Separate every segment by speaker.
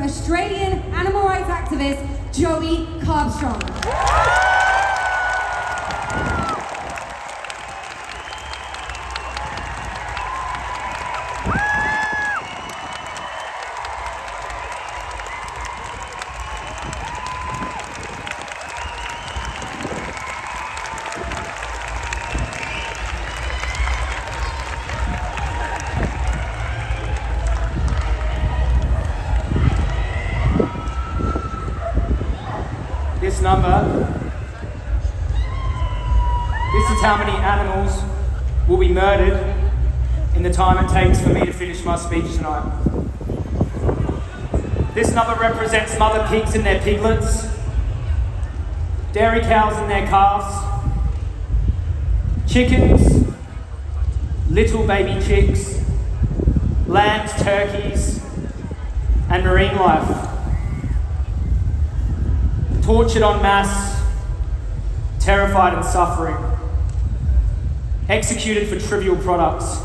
Speaker 1: Australian animal rights activist, Joey Carbstrong.
Speaker 2: This number, this is how many animals will be murdered in the time it takes for me to finish my speech tonight. This number represents mother pigs and their piglets, dairy cows and their calves, chickens, little baby chicks, lambs, turkeys, and marine life. Tortured en masse, terrified and suffering, executed for trivial products.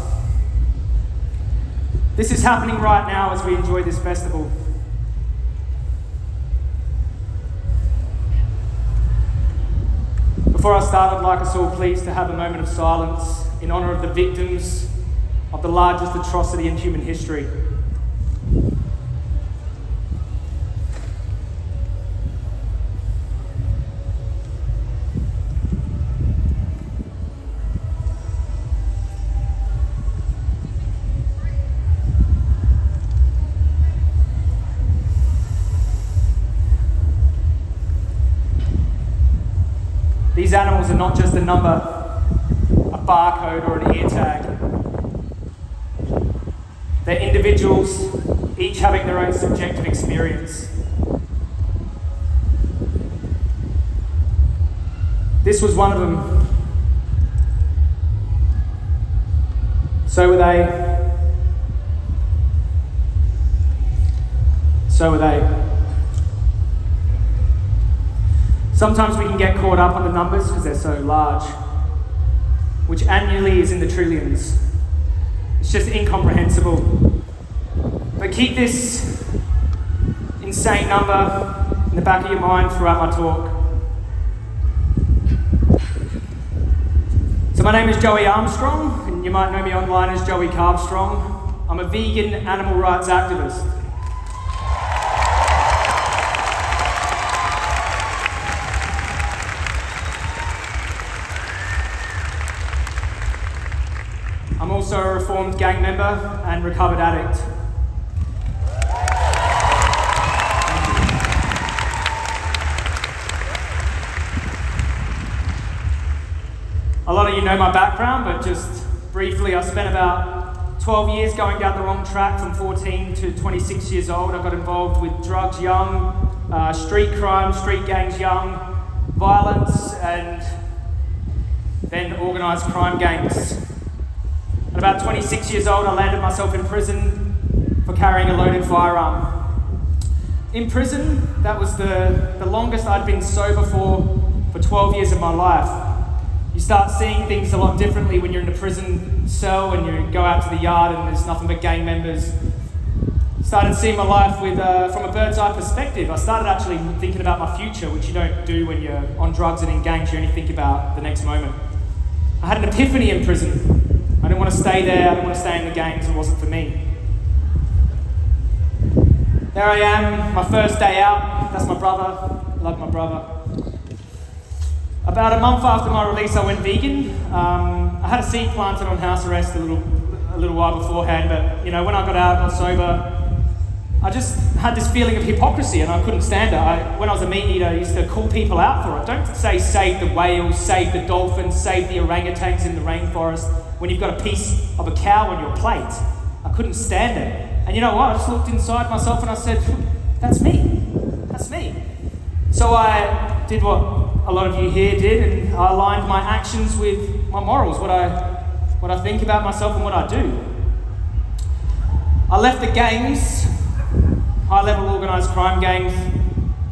Speaker 2: This is happening right now as we enjoy this festival. Before I start, I'd like us all please to have a moment of silence in honour of the victims of the largest atrocity in human history. These animals are not just a number, a barcode, or an ear tag. They're individuals, each having their own subjective experience. This was one of them. So were they. So were they. Sometimes we can get caught up on the numbers because they're so large, which annually is in the trillions. It's just incomprehensible. But keep this insane number in the back of your mind throughout my talk. So my name is Joey Armstrong, and you might know me online as Joey Carbstrong. I'm a vegan animal rights activist. I'm also a reformed gang member and recovered addict. A lot of you know my background, but just briefly, I spent about 12 years going down the wrong track from 14 to 26 years old. I got involved with drugs young, street crime, street gangs young, violence, and then organised crime gangs. At about 26 years old, I landed myself in prison for carrying a loaded firearm. In prison, that was the longest I'd been sober for 12 years of my life. You start seeing things a lot differently when you're in a prison cell and you go out to the yard and there's nothing but gang members. Started seeing my life from a bird's eye perspective. I started actually thinking about my future, which you don't do when you're on drugs and in gangs. You only think about the next moment. I had an epiphany in prison. I didn't want to stay there, I didn't want to stay in the gangs, it wasn't for me. There I am, my first day out, that's my brother, I love my brother. About a month after my release I went vegan. I had a seed planted on house arrest a little while beforehand, but when I got out, got sober, I just had this feeling of hypocrisy and I couldn't stand it. When I was a meat eater, I used to call people out for it. Don't say save the whales, save the dolphins, save the orangutans in the rainforest when you've got a piece of a cow on your plate. I couldn't stand it. And you know what? I just looked inside myself and I said, that's me. That's me. So I did what a lot of you here did, and I aligned my actions with my morals, what I think about myself and what I do. I left the gangs, high-level organised crime gangs,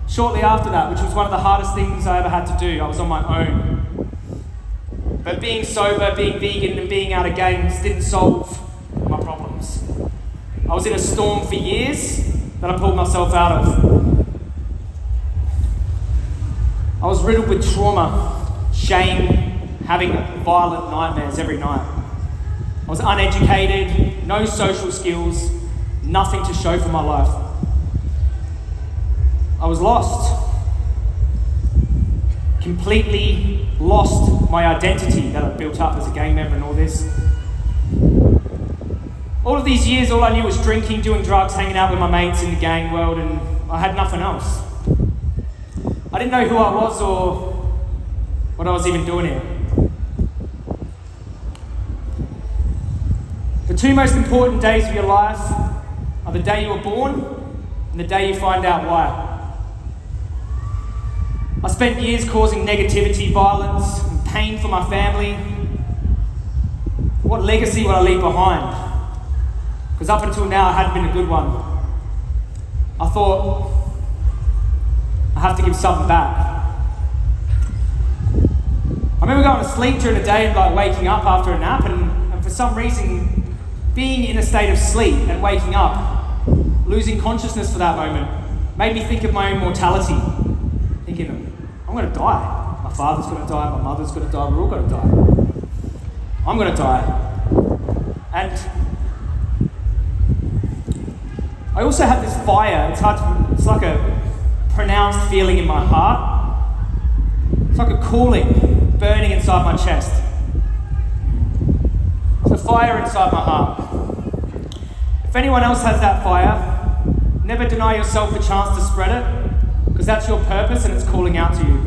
Speaker 2: shortly after that, which was one of the hardest things I ever had to do. I was on my own. But being sober, being vegan, and being out of gangs didn't solve my problems. I was in a storm for years, that I pulled myself out of. I was riddled with trauma, shame, having violent nightmares every night. I was uneducated, no social skills, nothing to show for my life. I was lost. Completely lost my identity that I'd built up as a gang member and all this. All of these years, all I knew was drinking, doing drugs, hanging out with my mates in the gang world, and I had nothing else. I didn't know who I was or what I was even doing here. The two most important days of your life are the day you were born and the day you find out why. I spent years causing negativity, violence, and pain for my family. What legacy would I leave behind? Because up until now, I hadn't been a good one. I thought, I have to give something back. I remember going to sleep during the day and waking up after a nap, and for some reason, being in a state of sleep and waking up, losing consciousness for that moment, made me think of my own mortality. Thinking, I'm going to die. My father's going to die, my mother's going to die, we're all going to die. I'm going to die. And I also had this fire, it's like a pronounced feeling in my heart. It's like a calling burning inside my chest. It's a fire inside my heart. If anyone else has that fire, never deny yourself a chance to spread it, because that's your purpose and it's calling out to you.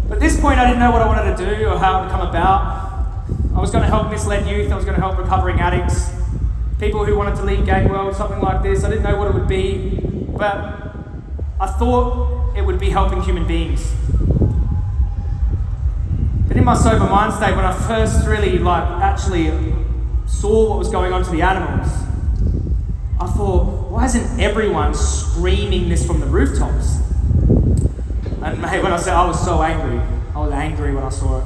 Speaker 2: But at this point, I didn't know what I wanted to do or how it would come about. I was going to help misled youth, I was going to help recovering addicts, people who wanted to leave gang world, something like this. I didn't know what it would be, but I thought it would be helping human beings. But in my sober mind state, when I first really actually saw what was going on to the animals, I thought, why isn't everyone screaming this from the rooftops? And mate, when I said I was so angry, I was angry when I saw it.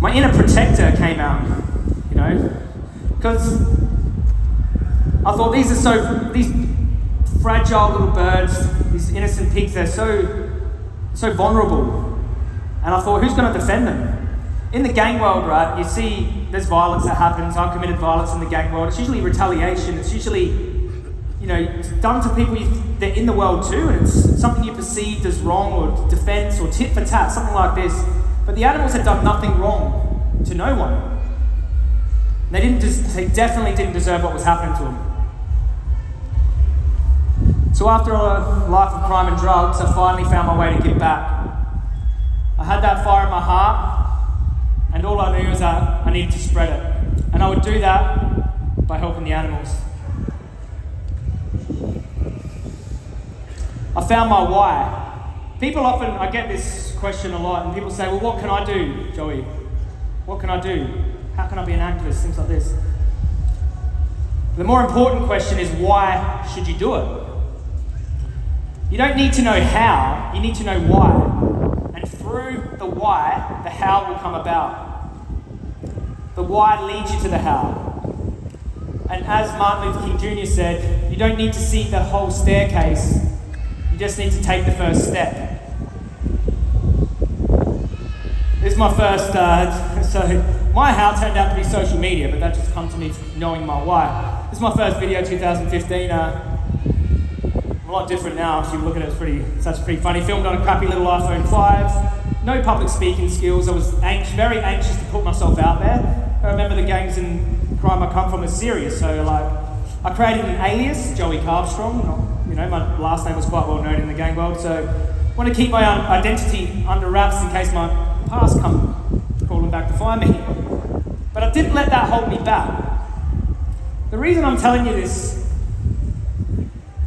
Speaker 2: My inner protector came out, because I thought these fragile little birds, these innocent pigs, they're so vulnerable. And I thought, who's going to defend them? In the gang world, right, you see there's violence that happens, uncommitted violence in the gang world. It's usually retaliation. It's usually, it's done to people they're in the world too, and it's something you perceived as wrong or defense or tit for tat, something like this. But the animals had done nothing wrong to no one. They definitely didn't deserve what was happening to them. So after a life of crime and drugs, I finally found my way to give back. I had that fire in my heart, and all I knew was that I needed to spread it. And I would do that by helping the animals. I found my why. I get this question a lot, and people say, well, what can I do, Joey? What can I do? How can I be an activist? Things like this. The more important question is, why should you do it? You don't need to know how, you need to know why. And through the why, the how will come about. The why leads you to the how. And as Martin Luther King Jr. said, you don't need to see the whole staircase, you just need to take the first step. This is my first, so my how turned out to be social media, but that just comes to me knowing my why. This is my first video, 2015. A lot different now. If you look at it, it's pretty funny. Filmed on a crappy little iPhone 5. No public speaking skills. I was very anxious to put myself out there. I remember the gangs and crime I come from is serious, so I created an alias, Joey Carbstrong. My last name was quite well known in the gang world, so I want to keep my identity under wraps in case my past come crawling back to find me. But I didn't let that hold me back. The reason I'm telling you this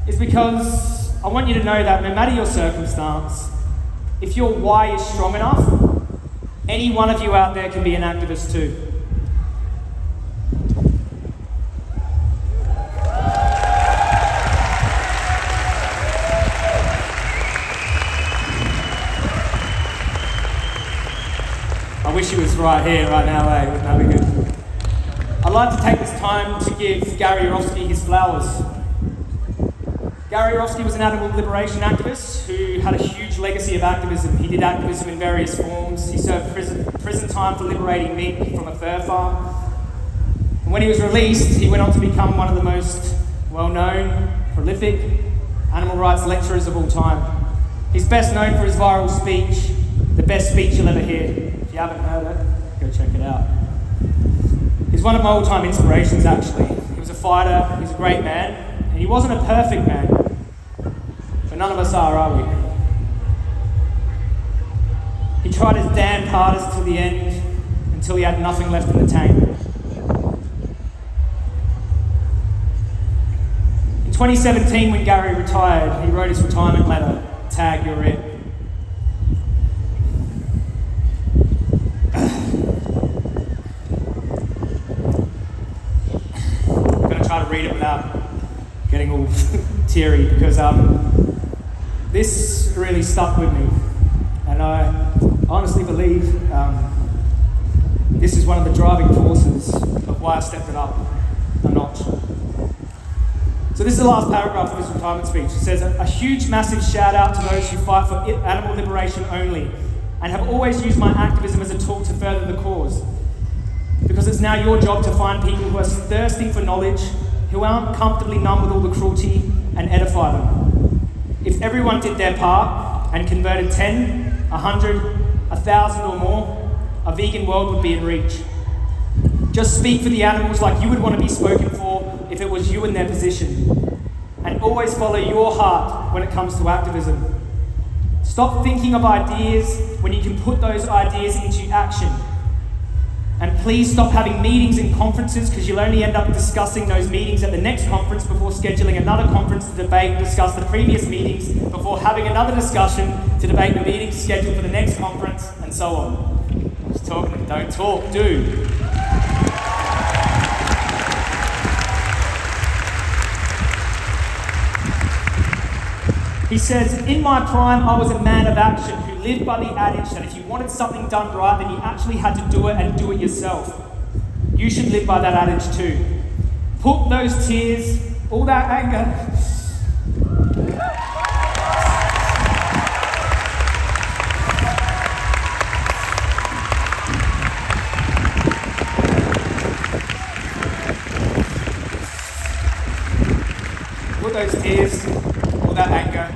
Speaker 2: is because I want you to know that no matter your circumstance, if your why is strong enough, any one of you out there can be an activist too. I wish he was right here, right now, wouldn't that be good? like to take this time to give Gary Yourofsky his flowers. Gary Yourofsky was an animal liberation activist who had a huge legacy of activism. He did activism in various forms. He served prison time for liberating meat from a fur farm. And when he was released, he went on to become one of the most well-known, prolific animal rights lecturers of all time. He's best known for his viral speech, the best speech you'll ever hear. If you haven't heard it, go check it out. He's one of my all-time inspirations, actually. He was a fighter, he was a great man, and he wasn't a perfect man. But none of us are we? He tried his damned hardest to the end until he had nothing left in the tank. In 2017, when Gary retired, he wrote his retirement letter, "Tag, you're it." I'm going to try to read it without getting all teary because this really stuck with me, and I honestly believe this is one of the driving forces of why I stepped it up a notch. So this is the last paragraph of his retirement speech. It says, "A huge, massive shout out to those who fight for animal liberation only and have always used my activism as a tool to further the cause. Because it's now your job to find people who are thirsting for knowledge, who aren't comfortably numb with all the cruelty, and edify them. If everyone did their part and converted 10, 100, 1,000 or more, a vegan world would be in reach. Just speak for the animals like you would want to be spoken for if it was you in their position. And always follow your heart when it comes to activism. Stop thinking of ideas when you can put those ideas into action. And please stop having meetings and conferences because you'll only end up discussing those meetings at the next conference before scheduling another conference to debate and discuss the previous meetings before having another discussion to debate the meetings scheduled for the next conference and so on." Just talking, don't talk, do. He says, "In my prime, I was a man of action who lived by the adage that if you wanted something done right, then you actually had to do it and do it yourself. You should live by that adage too. Put those tears, all that anger, put those tears, all that anger,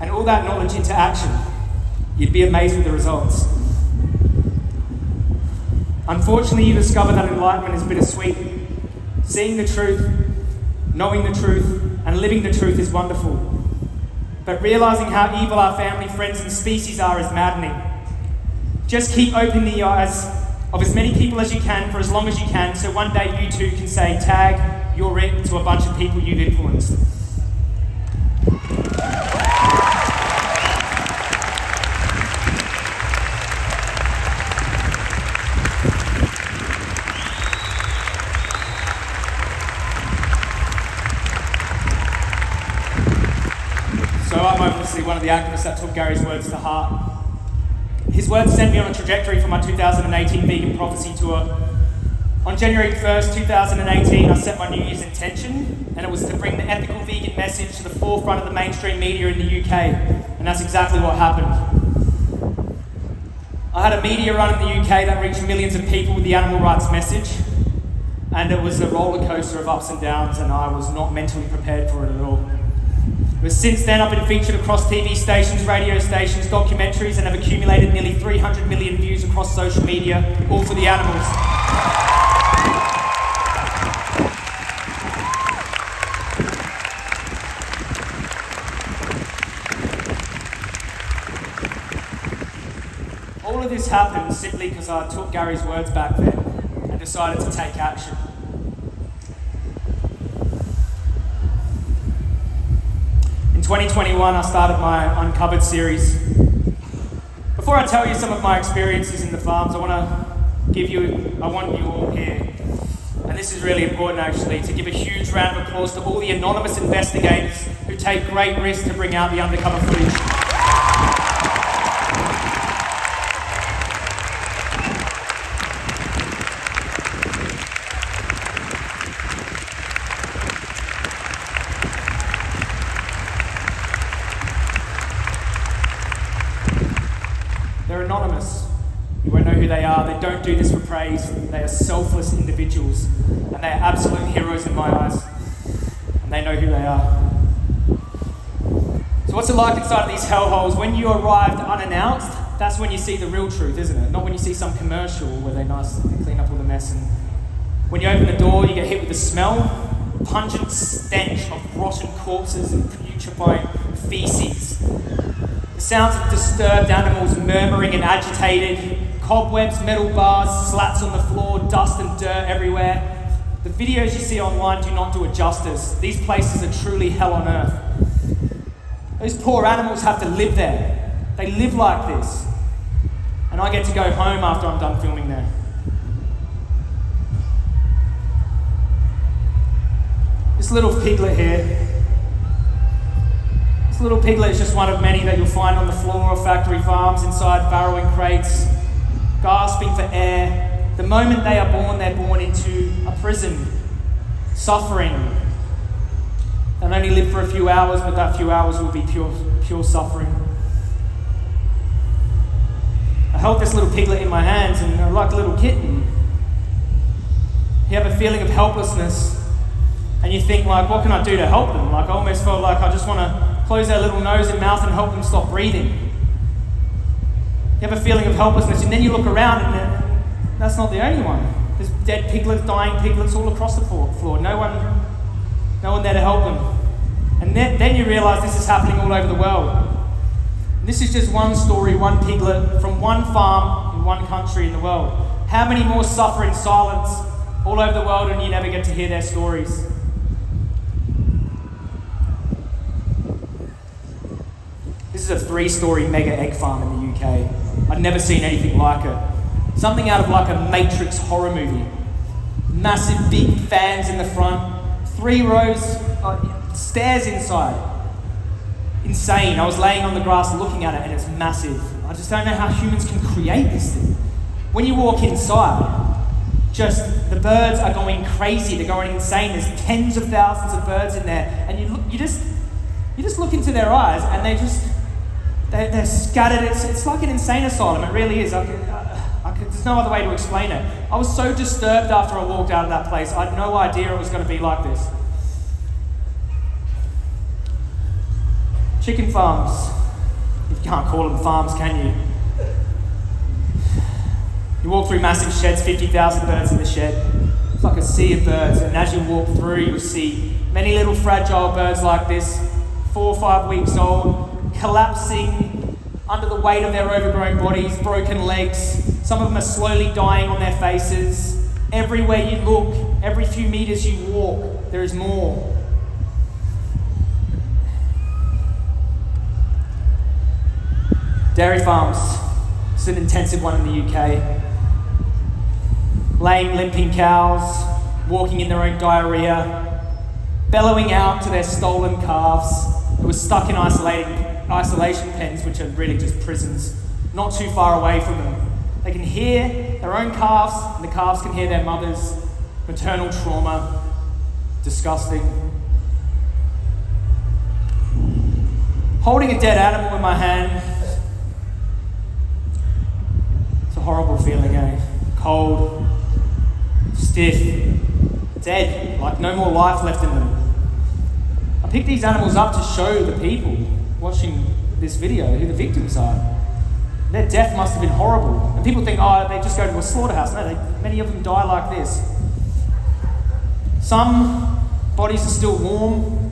Speaker 2: and all that knowledge into action. You'd be amazed with the results. Unfortunately, you discover that enlightenment is bittersweet. Seeing the truth, knowing the truth, and living the truth is wonderful. But realizing how evil our family, friends, and species are is maddening. Just keep opening the eyes of as many people as you can for as long as you can, so one day you too can say, tag, you're it, to a bunch of people you've influenced." So I'm obviously one of the activists that took Gary's words to heart. His words sent me on a trajectory for my 2018 Vegan Prophecy Tour. On January 1st, 2018, I set my New Year's intention, and it was to bring the ethical vegan message to the forefront of the mainstream media in the UK, and that's exactly what happened. I had a media run in the UK that reached millions of people with the animal rights message, and it was a roller coaster of ups and downs, and I was not mentally prepared for it at all. But since then, I've been featured across TV stations, radio stations, documentaries, and have accumulated nearly 300 million views across social media, all for the animals. All of this happened simply because I took Gary's words back then and decided to take action. In 2021, I started my Uncovered series. Before I tell you some of my experiences in the farms, I want you all here, and this is really important actually, to give a huge round of applause to all the anonymous investigators who take great risks to bring out the undercover footage. anonymous. You won't know who they are. They don't do this for praise. They are selfless individuals, and they are absolute heroes in my eyes. And they know who they are. So what's it like inside of these hellholes? When you arrived unannounced, that's when you see the real truth, isn't it? Not when you see some commercial where they clean up all the mess. And when you open the door, you get hit with the smell, pungent stench of rotten corpses and putrefying feces. The sounds of disturbed animals murmuring and agitated, cobwebs, metal bars, slats on the floor, dust and dirt everywhere. The videos you see online do not do it justice. These places are truly hell on earth. Those poor animals have to live there. They live like this. And I get to go home after I'm done filming there. This little piglet here, this little piglet is just one of many that you'll find on the floor of factory farms, inside farrowing crates, gasping for air. The moment they are born, they're born into a prison, suffering. They'll only live for a few hours, but that few hours will be pure suffering. I held this little piglet in my hands, and like a little kitten, you have a feeling of helplessness, and you think, like, what can I do to help them? Like, I almost felt like I just want to close their little nose and mouth and help them stop breathing. You have a feeling of helplessness, and then you look around, and that's not the only one. There's dead piglets, dying piglets all across the floor. No one there to help them. And then you realise this is happening all over the world. And this is just one story, one piglet from one farm in one country in the world. How many more suffer in silence all over the world and you never get to hear their stories? This is a 3-story mega egg farm in the UK. I'd never seen anything like it. Something out of like a Matrix horror movie. Massive big fans in the front, 3 rows, stairs inside. Insane. I was laying on the grass looking at it and it's massive. I just don't know how humans can create this thing. When you walk inside, just the birds are going crazy. They're going insane. There's tens of thousands of birds in there, and you just look into their eyes and they're scattered. It's like an insane asylum. It really is. There's no other way to explain it. I was so disturbed after I walked out of that place. I had no idea it was going to be like this. Chicken farms. You can't call them farms, can you? You walk through massive sheds, 50,000 birds in the shed. It's like a sea of birds, and as you walk through, you'll see many little fragile birds like this, 4 or 5 weeks old, collapsing under the weight of their overgrown bodies, broken legs. Some of them are slowly dying on their faces. Everywhere you look, every few meters you walk, there is more. Dairy farms. It's an intensive one in the UK. Lame, limping cows, walking in their own diarrhea, bellowing out to their stolen calves who were stuck in isolation pens, which are really just prisons, not too far away from them. They can hear their own calves, and the calves can hear their mothers. Maternal trauma. Disgusting. Holding a dead animal in my hand, it's a horrible feeling, eh? Cold, stiff, dead, like no more life left in them. I picked these animals up to show the people watching this video who the victims are. Their death must have been horrible. And people think, oh, they just go to a slaughterhouse. No, many of them die like this. Some bodies are still warm.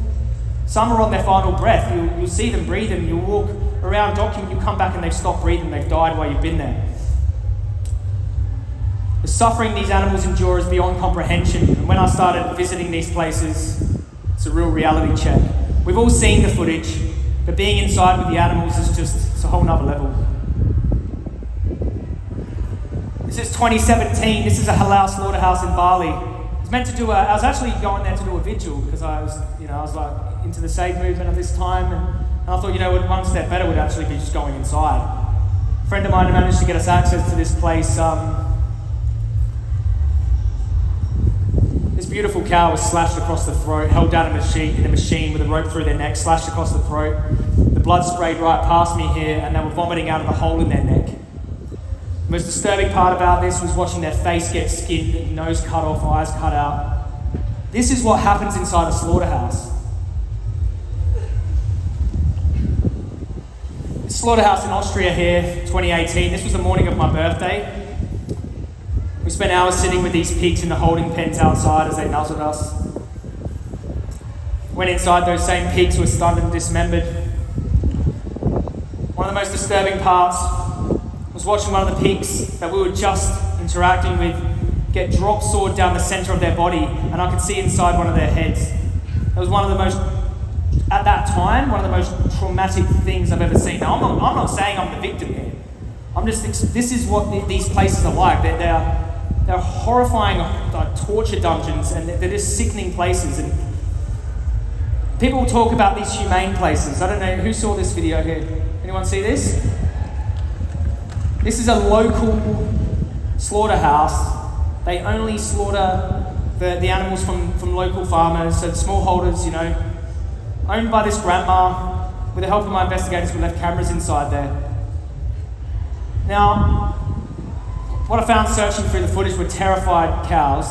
Speaker 2: Some are on their final breath. You'll see them breathing. You'll walk around, document, you come back and they've stopped breathing. They've died while you've been there. The suffering these animals endure is beyond comprehension. And when I started visiting these places, it's a real reality check. We've all seen the footage, but being inside with the animals is it's a whole nother level. This is 2017. This is a halal slaughterhouse in Bali. I was actually going there to do a vigil because I was like into the Save movement at this time, and I thought, one step better would actually be just going inside. A friend of mine managed to get us access to this place. This beautiful cow was slashed across the throat, held down in a machine with a rope through their neck, slashed across the throat. The blood sprayed right past me here, and they were vomiting out of the hole in their neck. The most disturbing part about this was watching their face get skinned, nose cut off, eyes cut out. This is what happens inside a slaughterhouse. This slaughterhouse in Austria here, 2018, this was the morning of my birthday. We spent hours sitting with these pigs in the holding pens outside as they nuzzled us. Went inside, those same pigs were stunned and dismembered. One of the most disturbing parts was watching one of the pigs that we were just interacting with get drop sawed down the centre of their body, and I could see inside one of their heads. It was one of the most, at that time, one of the most traumatic things I've ever seen. Now, I'm not saying I'm the victim here. This is what these places are like. They're horrifying torture dungeons, and they're just sickening places. And people talk about these humane places. I don't know, who saw this video here? Anyone see this? This is a local slaughterhouse. They only slaughter the animals from local farmers, so the smallholders, owned by this grandma. With the help of my investigators, we left cameras inside there. Now, what I found searching through the footage were terrified cows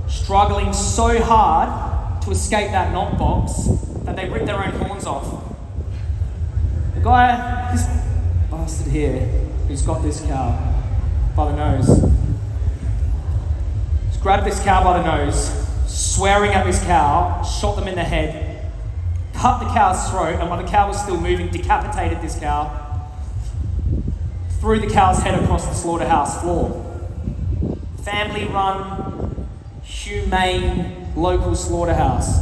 Speaker 2: struggling so hard to escape that knock box that they ripped their own horns off. The guy, this bastard here, who's got this cow by the nose, just grabbed this cow by the nose, swearing at this cow, shot them in the head, cut the cow's throat, and while the cow was still moving, decapitated this cow, threw the cow's head across the slaughterhouse floor. Family-run, humane, local slaughterhouse.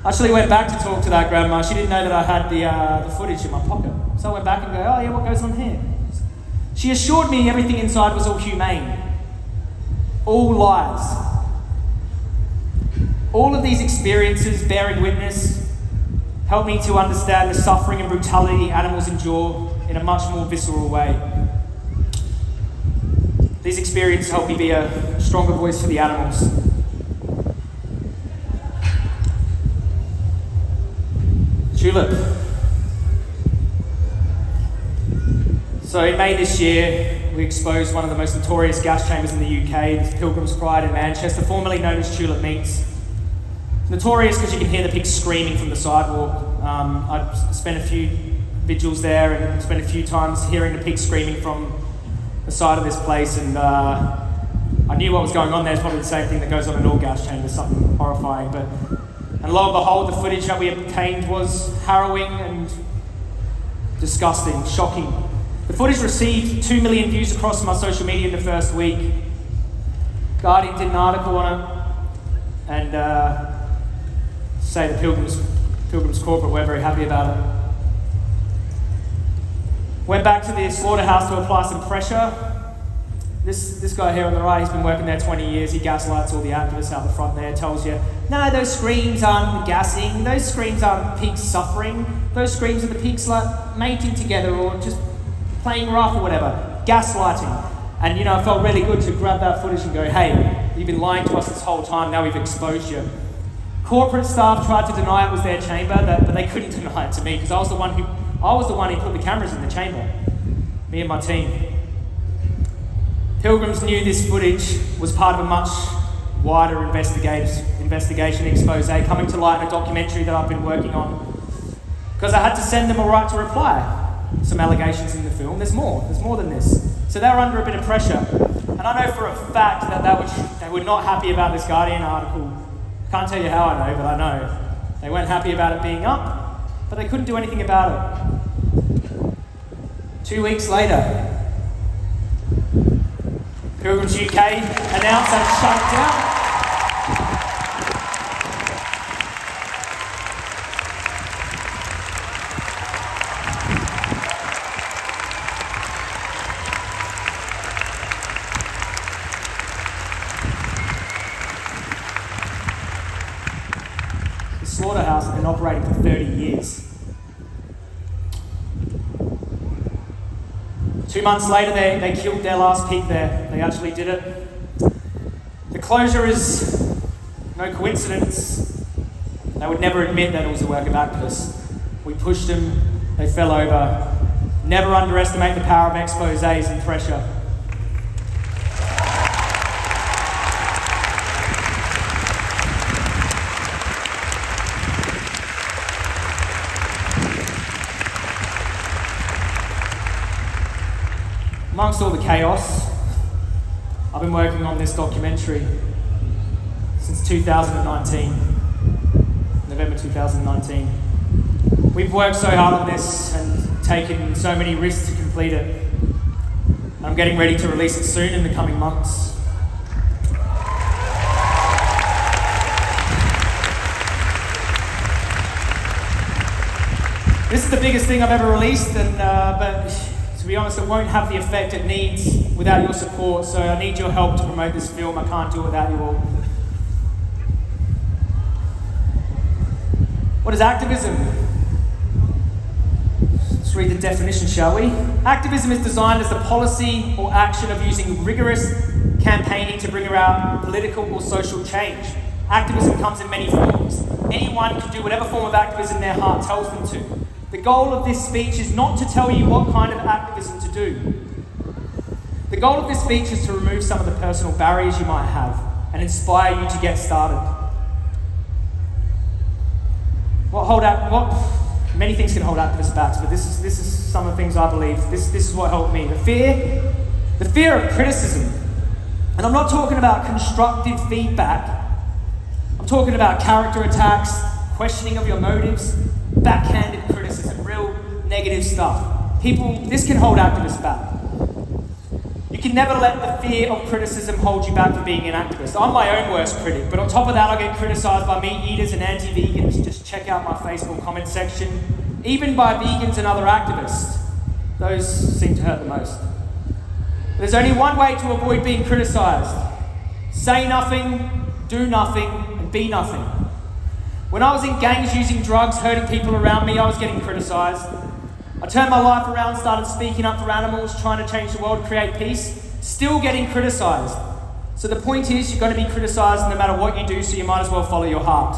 Speaker 2: I actually went back to talk to that grandma. She didn't know that I had the footage in my pocket. So I went back and go, oh yeah, what goes on here? She assured me everything inside was all humane. All lies. All of these experiences, bearing witness, helped me to understand the suffering and brutality animals endure in a much more visceral way. These experiences helped me be a stronger voice for the animals. Tulip. So in May this year, we exposed one of the most notorious gas chambers in the UK, the Pilgrim's Pride in Manchester, formerly known as Tulip Meats. Notorious because you can hear the pigs screaming from the sidewalk. I spent a few vigils there and spent a few times hearing the pigs screaming from the side of this place, and I knew what was going on there. It's probably the same thing that goes on in all gas chambers, something horrifying. And lo and behold, the footage that we obtained was harrowing and disgusting, shocking. The footage received 2 million views across my social media in the first week. Guardian did an article on it, and say the Pilgrims corporate were very happy about it. Went back to the slaughterhouse to apply some pressure. This guy here on the right, he's been working there 20 years. He gaslights all the activists out the front there, tells you, no, those screams aren't gassing, those screams aren't pigs suffering, those screams are the pigs like mating together or just playing rough or whatever. Gaslighting. And I felt really good to grab that footage and go, hey, you've been lying to us this whole time, now we've exposed you. Corporate staff tried to deny it was their chamber, but they couldn't deny it to me because I was the one who put the cameras in the chamber. Me and my team. Pilgrims knew this footage was part of a much wider investigation expose coming to light in a documentary that I've been working on. Because I had to send them a right to reply. Some allegations in the film. There's more than this. So they were under a bit of pressure. And I know for a fact that they were not happy about this Guardian article. I can't tell you how I know, but I know. They weren't happy about it being up, but they couldn't do anything about it. 2 weeks later, Pilgrims UK announced that it shut it down. The slaughterhouse has been operating for 30 years. 2 months later, they killed their last pig there. They actually did it. The closure is no coincidence. They would never admit that it was a work of activists. We pushed them, they fell over, Never underestimate the power of exposés and pressure. Amongst all the chaos, I've been working on this documentary since 2019, November 2019. We've worked so hard on this and taken so many risks to complete it. I'm getting ready to release it soon in the coming months. This is the biggest thing I've ever released, but to be honest, it won't have the effect it needs without your support, so I need your help to promote this film. I can't do it without you all. What is activism? Let's read the definition, shall we? Activism is defined as the policy or action of using rigorous campaigning to bring about political or social change. Activism comes in many forms. Anyone can do whatever form of activism their heart tells them to. The goal of this speech is not to tell you what kind of activism to do. The goal of this speech is to remove some of the personal barriers you might have and inspire you to get started. Many things can hold activists back, but this is some of the things I believe. This is what helped me. The fear of criticism. And I'm not talking about constructive feedback. I'm talking about character attacks, questioning of your motives, backhanded criticism, real negative stuff. This can hold activists back. You can never let the fear of criticism hold you back from being an activist. I'm my own worst critic, but on top of that, I get criticised by meat eaters and anti-vegans. Just check out my Facebook comment section. Even by vegans and other activists. Those seem to hurt the most. There's only one way to avoid being criticised. Say nothing, do nothing, and be nothing. When I was in gangs using drugs, hurting people around me, I was getting criticised. I turned my life around, started speaking up for animals, trying to change the world, create peace, still getting criticised. So the point is, you're going to be criticised no matter what you do, so you might as well follow your heart.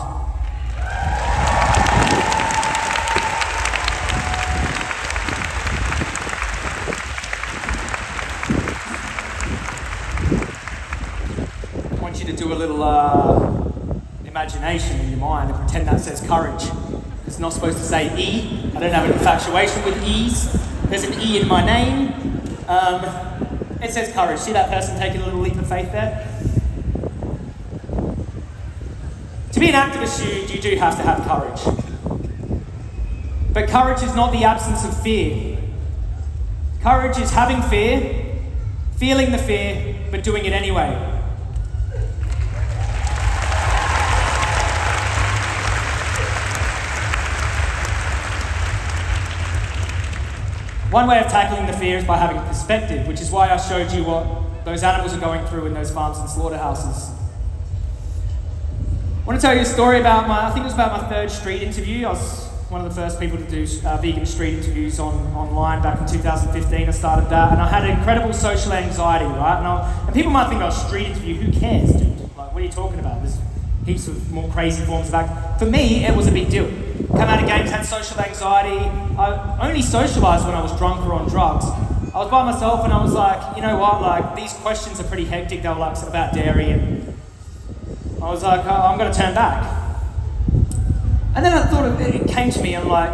Speaker 2: I want you to do a little imagination in your mind and pretend that says courage. It's not supposed to say E. I don't have an infatuation with E's. There's an E in my name. It says courage. See that person taking a little leap of faith there? To be an activist, you do have to have courage. But courage is not the absence of fear. Courage is having fear, feeling the fear, but doing it anyway. One way of tackling the fear is by having perspective, which is why I showed you what those animals are going through in those farms and slaughterhouses. I want to tell you a story about I think it was about my third street interview. I was one of the first people to do vegan street interviews online back in 2015. I started that, and I had incredible social anxiety, right? And people might think, oh, street interview, who cares, dude? Like, what are you talking about? There's heaps of more crazy forms of acting. For me, it was a big deal. Come out of games, had social anxiety. I only socialised when I was drunk or on drugs. I was by myself and I was like, you know what, like, these questions are pretty hectic. They were like about dairy, and I was like, oh, I'm going to turn back. And then I thought it came to me, I'm like,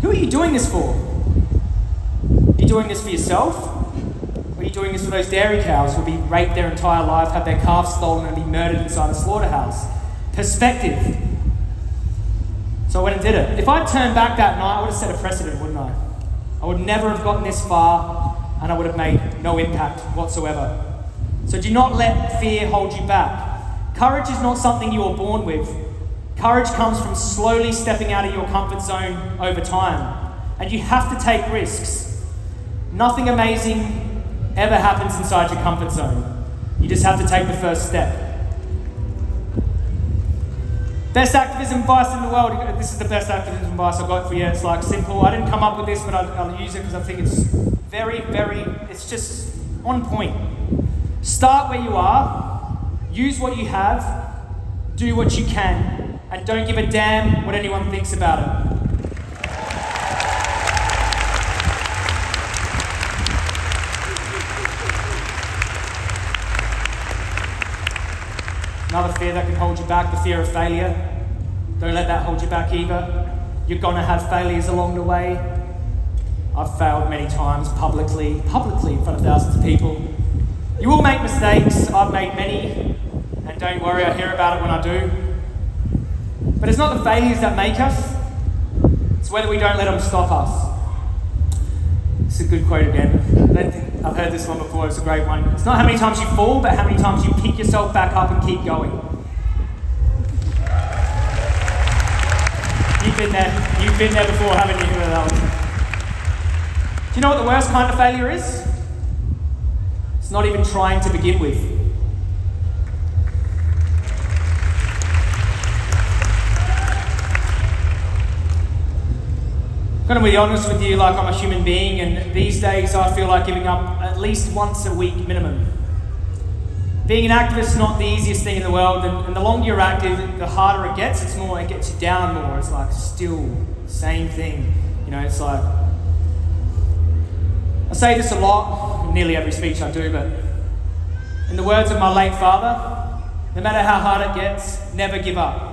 Speaker 2: who are you doing this for? Are you doing this for yourself? Or are you doing this for those dairy cows who'll be raped their entire life, have their calves stolen, and be murdered inside a slaughterhouse? Perspective. So I went and did it. If I'd turned back that night, I would have set a precedent, wouldn't I? I would never have gotten this far, and I would have made no impact whatsoever. So do not let fear hold you back. Courage is not something you are born with. Courage comes from slowly stepping out of your comfort zone over time. And you have to take risks. Nothing amazing ever happens inside your comfort zone. You just have to take the first step. Best activism advice in the world. This is the best activism advice I got for you. It's like simple. I didn't come up with this, but I'll use it because I think it's it's just on point. Start where you are, use what you have, do what you can, and don't give a damn what anyone thinks about it. Another fear that can hold you back, the fear of failure. Don't let that hold you back either. You're gonna have failures along the way. I've failed many times publicly in front of thousands of people. You will make mistakes, I've made many, and don't worry, I hear about it when I do. But it's not the failures that make us, it's whether we don't let them stop us. It's a good quote again. I've heard this one before, it's a great one. It's not how many times you fall, but how many times you pick yourself back up and keep going. You've been there before, haven't you? Do you know what the worst kind of failure is? It's not even trying to begin with. I'm going to be honest with you, like I'm a human being, and these days I feel like giving up at least once a week minimum. Being an activist is not the easiest thing in the world, and the longer you're active, the harder it gets. It gets you down more. It's like still same thing. You know, it's like, I say this a lot, in nearly every speech I do, but in the words of my late father, no matter how hard it gets, never give up.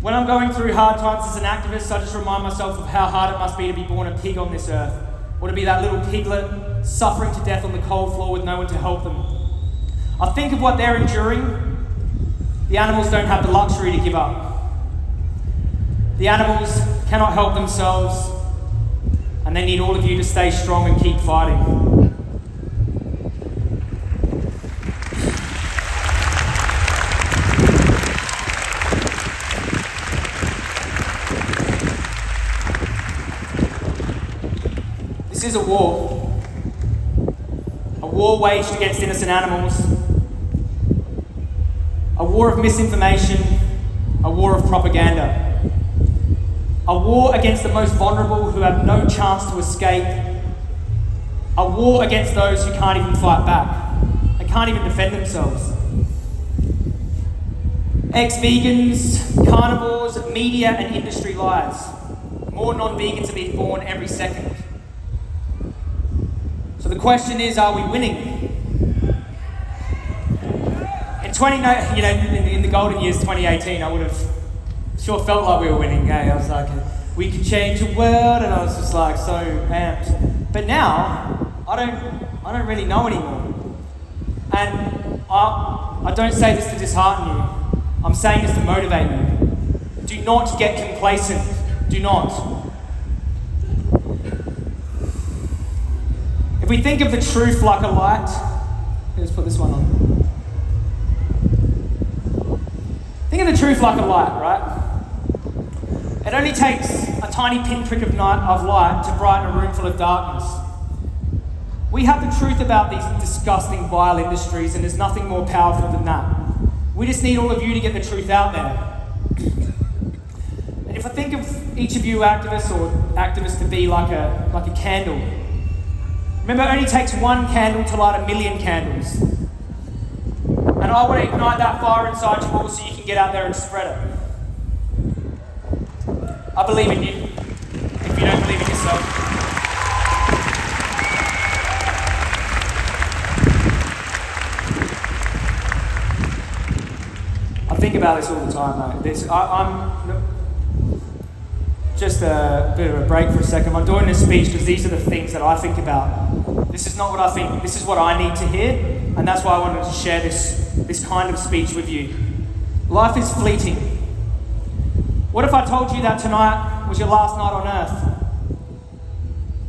Speaker 2: When I'm going through hard times as an activist, I just remind myself of how hard it must be to be born a pig on this earth, or to be that little piglet suffering to death on the cold floor with no one to help them. I think of what they're enduring. The animals don't have the luxury to give up. The animals cannot help themselves, and they need all of you to stay strong and keep fighting. This is a war waged against innocent animals, a war of misinformation, a war of propaganda, a war against the most vulnerable who have no chance to escape, a war against those who can't even fight back, they can't even defend themselves. Ex-vegans, carnivores, media and industry lies. More non-vegans are being born every second. So the question is, are we winning? In the golden years, 2018, I would have sure felt like we were winning. I was like, we can change the world, and I was just like so amped. But now, I don't really know anymore. And I don't say this to dishearten you. I'm saying this to motivate you. Do not get complacent. Do not. If we think of the truth like a light, let's put this one on. Think of the truth like a light, right? It only takes a tiny pinprick of light to brighten a room full of darkness. We have the truth about these disgusting, vile industries, and there's nothing more powerful than that. We just need all of you to get the truth out there. And if I think of each of you activists to be like a candle, remember, it only takes one candle to light a million candles. And I want to ignite that fire inside you all so you can get out there and spread it. I believe in you, if you don't believe in yourself. I think about this all the time, mate. I'm just a bit of a break for a second. I'm doing this speech because these are the things that I think about. This is not what I think, this is what I need to hear, and that's why I wanted to share this kind of speech with you. Life is fleeting. What if I told you that tonight was your last night on earth?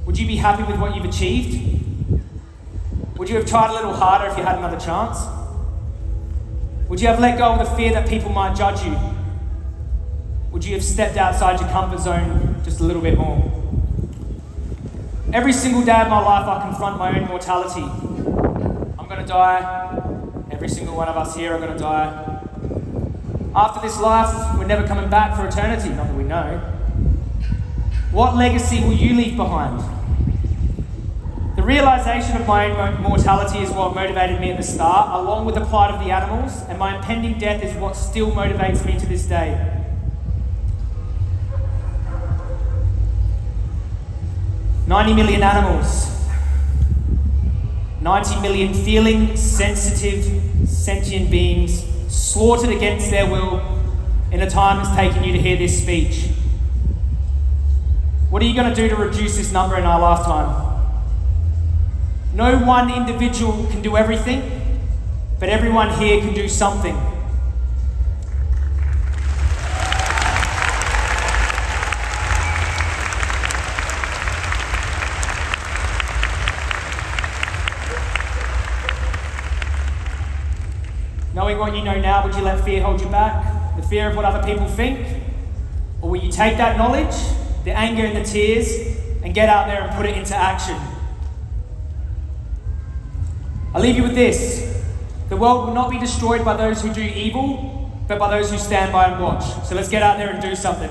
Speaker 2: Would you be happy with what you've achieved? Would you have tried a little harder if you had another chance? Would you have let go of the fear that people might judge you? Would you have stepped outside your comfort zone just a little bit more? Every single day of my life, I confront my own mortality. I'm going to die. Every single one of us here are going to die. After this life, we're never coming back for eternity, not that we know. What legacy will you leave behind? The realization of my own mortality is what motivated me at the start, along with the plight of the animals, and my impending death is what still motivates me to this day. $90 million animals, 90 million feeling, sensitive, sentient beings slaughtered against their will in a time it's taken you to hear this speech. What are you going to do to reduce this number in our lifetime? No one individual can do everything, but everyone here can do something. Knowing what you know now, would you let fear hold you back? The fear of what other people think? Or will you take that knowledge, the anger and the tears, and get out there and put it into action? I'll leave you with this. The world will not be destroyed by those who do evil, but by those who stand by and watch. So let's get out there and do something.